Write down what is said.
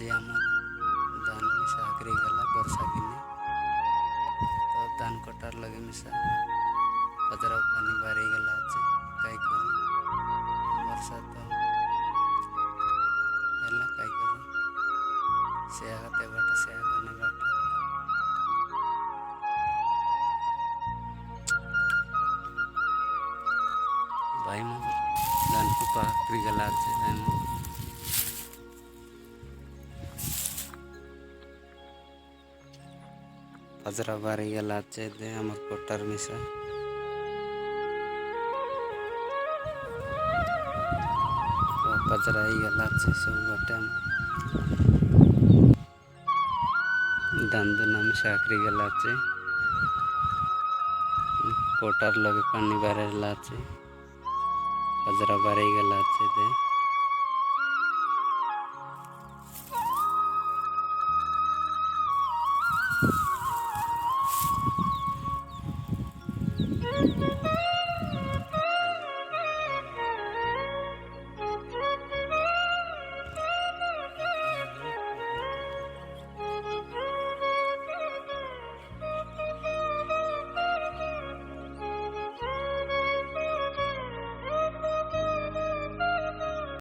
আজি আমার ধান মিশা আখরি গলা বর্ষা দিনে তো ধান কটার লগে মিশা পদরা পানি বাড়ি গেলা আছে কাই করু বর্ষা তো ହେଲା କାଇ କରୁ ସେ ଆଗତେ ବାଟା ସେ ଆଗନେ ବାଟା भाई मो धान को पाकरी गला আছে भाई मो पजरा बारी गला আছে दे हमर कोटर मिसा पजरा ही गला আছে सब बटे धान दुना मिसा आखरी गला আছে कोटर लगे पानी बारे गला আছে पजरा बारी गला আছে दे